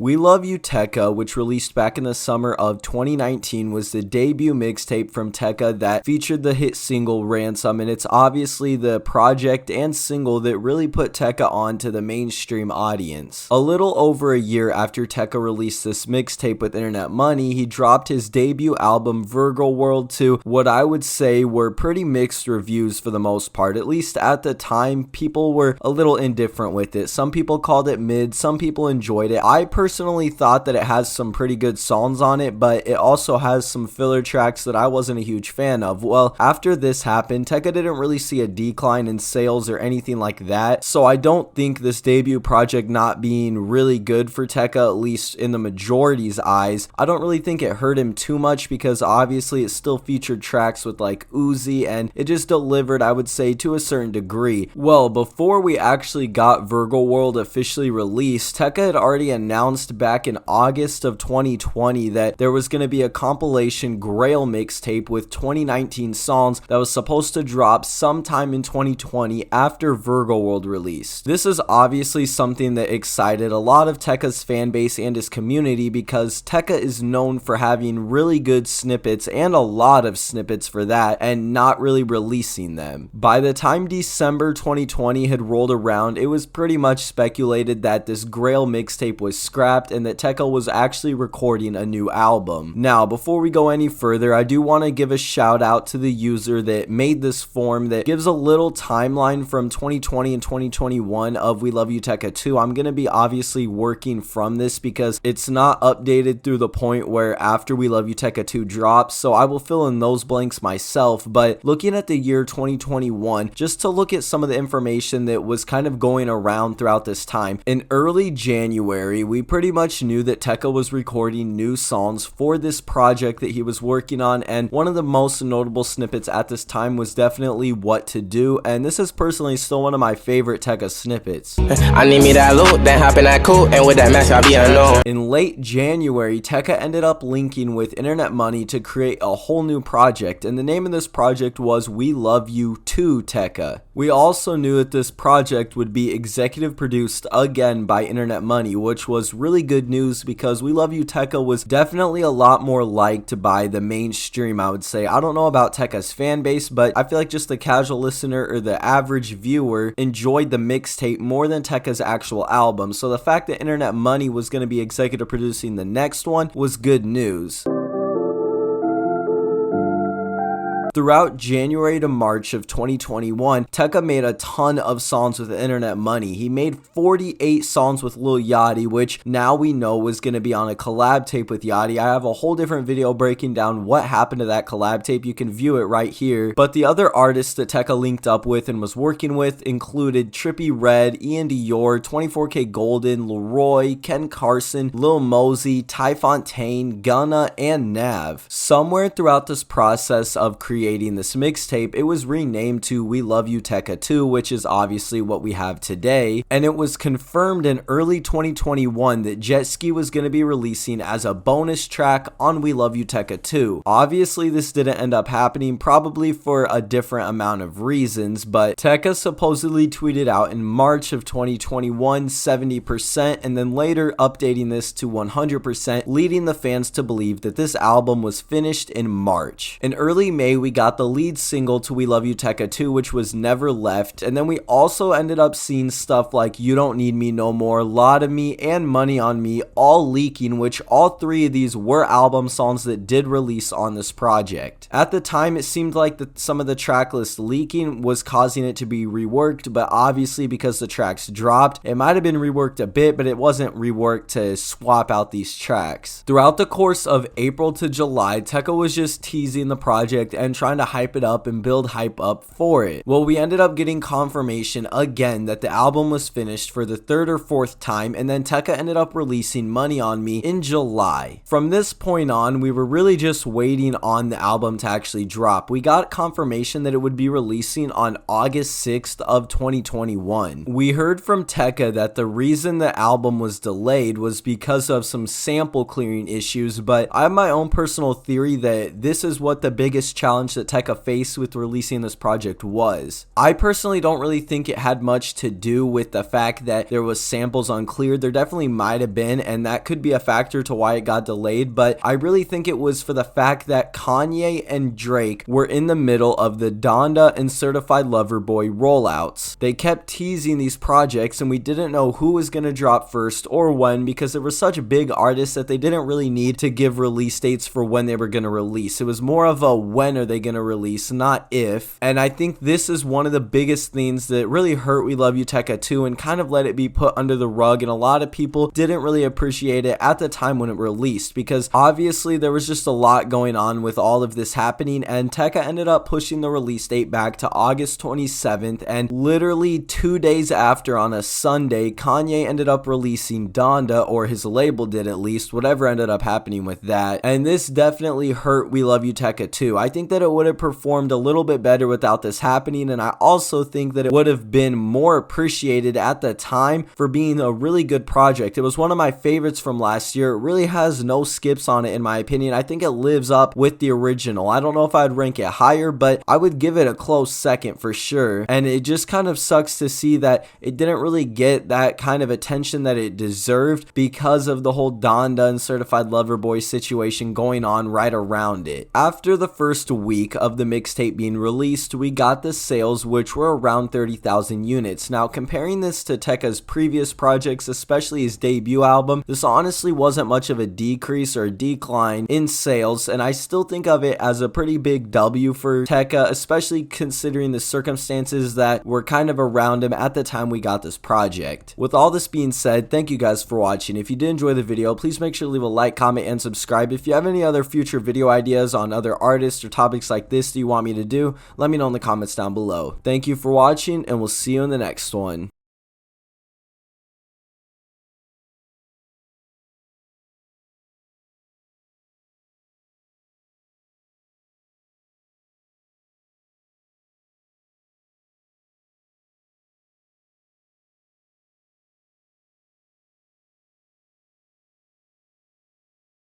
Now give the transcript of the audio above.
WLYT2, which released back in the summer of 2019, was the debut mixtape from Tecca that featured the hit single Ransom, and it's obviously the project and single that really put Tecca on to the mainstream audience. A little over a year after Tecca released this mixtape with Internet Money, he dropped his debut album Virgo to what I would say were pretty mixed reviews for the most part. At least at the time, people were a little indifferent with it. Some people called it mid, some people enjoyed it. I personally thought that it has some pretty good songs on it, but it also has some filler tracks that I wasn't a huge fan of. Well, after this happened, Tecca didn't really see a decline in sales or anything like that, so I don't think this debut project not being really good for Tecca, at least in the majority's eyes, I don't really think it hurt him too much, because obviously it still featured tracks with like Uzi, and it just delivered, I would say, to a certain degree. Well, before we actually got Virgo World officially released, Tecca had already announced back in August of 2020 that there was going to be a compilation Grail Mixtape with 2019 songs that was supposed to drop sometime in 2020 after Virgo World released. This is obviously something that excited a lot of Tecca's fan base and his community, because Tecca is known for having really good snippets, and a lot of snippets for that, and not really releasing them. By the time December 2020 had rolled around, it was pretty much speculated that this Grail mixtape was scrapped and that Tecca was actually recording a new album. Now, before we go any further, I do want to give a shout out to the user that made this form that gives a little timeline from 2020 and 2021 of WLYT 2. I'm going to be obviously working from this because it's not updated through the point where after WLYT 2 drops, so I will fill in those blanks myself. But looking at the year 2021, just to look at some of the information that was kind of going around throughout this time, in early January, we pretty much knew that Tecca was recording new songs for this project that he was working on, and one of the most notable snippets at this time was definitely What to Do, and this is personally still one of my favorite Tecca snippets. I need me that loot, then hop in that coupe, and with that match I'll be unknown. In late January, Tecca ended up linking with Internet Money to create a whole new project, and the name of this project was WLYT2 Tecca. We also knew that this project would be executive produced again by Internet Money, which was really good news because WLYT was definitely a lot more liked by the mainstream, I would say. I don't know about Tecca's fan base, but I feel like just the casual listener or the average viewer enjoyed the mixtape more than Tecca's actual album, so the fact that Internet Money was going to be executive producing the next one was good news. Throughout January to March of 2021, Tecca made a ton of songs with Internet Money. He made 48 songs with Lil Yachty, which now we know was going to be on a collab tape with Yachty. I have a whole different video breaking down what happened to that collab tape. You can view it right here. But the other artists that Tecca linked up with and was working with included Trippie Redd, Ian Dior, 24K Golden, Leroy, Ken Carson, Lil Mosey, Ty Fontaine, Gunna, and Nav. Somewhere throughout this process of creating this mixtape, it was renamed to WLYT 2, which is obviously what we have today, and it was confirmed in early 2021 that Jet Ski was going to be releasing as a bonus track on WLYT 2. Obviously this didn't end up happening, probably for a different amount of reasons, but Tecca supposedly tweeted out in March of 2021 70%, and then later updating this to 100%, leading the fans to believe that this album was finished in March. In early May, we got the lead single to WLYT 2, which was Never Left, and then we also ended up seeing stuff like You Don't Need Me No More, Lot of Me, and Money on Me all leaking, which all three of these were album songs that did release on this project. At the time, it seemed like that some of the track list leaking was causing it to be reworked, but obviously because the tracks dropped, it might have been reworked a bit, but it wasn't reworked to swap out these tracks. Throughout the course of April to July, Tecca was just teasing the project and trying to hype it up and build hype up for it. Well, we ended up getting confirmation again that the album was finished for the third or fourth time, and then Tecca ended up releasing Money on Me in July. From this point on, we were really just waiting on the album to actually drop. We got confirmation that it would be releasing on August 6th of 2021. We heard from Tecca that the reason the album was delayed was because of some sample clearing issues, but I have my own personal theory that this is what the biggest challenge challenge that Tecca faced with releasing this project was. I personally don't really think it had much to do with the fact that there was samples uncleared. There definitely might have been, and that could be a factor to why it got delayed, but I really think it was for the fact that Kanye and Drake were in the middle of the Donda and Certified Lover Boy rollouts. They kept teasing these projects and we didn't know who was going to drop first or when, because there were such big artists that they didn't really need to give release dates for when they were going to release. It was more of a when are they going to release, not if. And I think this is one of the biggest things that really hurt We Love You Tecca 2 and kind of let it be put under the rug, and a lot of people didn't really appreciate it at the time when it released, because obviously there was just a lot going on with all of this happening, and Tecca ended up pushing the release date back to August 27th, and literally 2 days after, on a Sunday, Kanye ended up releasing Donda, or his label did at least, whatever ended up happening with that, and this definitely hurt We Love You Tecca 2. I think that it would have performed a little bit better without this happening, and I also think that it would have been more appreciated at the time for being a really good project. It was one of my favorites from last year. It really has no skips on it in my opinion. I think it lives up with the original. I don't know if I'd rank it higher, but I would give it a close second for sure, and it just kind of sucks to see that it didn't really get that kind of attention that it deserved because of the whole Donda and Certified Lover Boy situation going on right around it. After the first week of the mixtape being released, we got the sales, which were around 30,000 units. Now, comparing this to Tecca's previous projects, especially his debut album, this honestly wasn't much of a decrease or a decline in sales, and I still think of it as a pretty big W for Tecca, especially considering the circumstances that were kind of around him at the time we got this project. With all this being said, thank you guys for watching. If you did enjoy the video, please make sure to leave a like, comment, and subscribe. If you have any other future video ideas on other artists or topics like this that you want me to do, let me know in the comments down below. Thank you for watching, and we'll see you in the next one.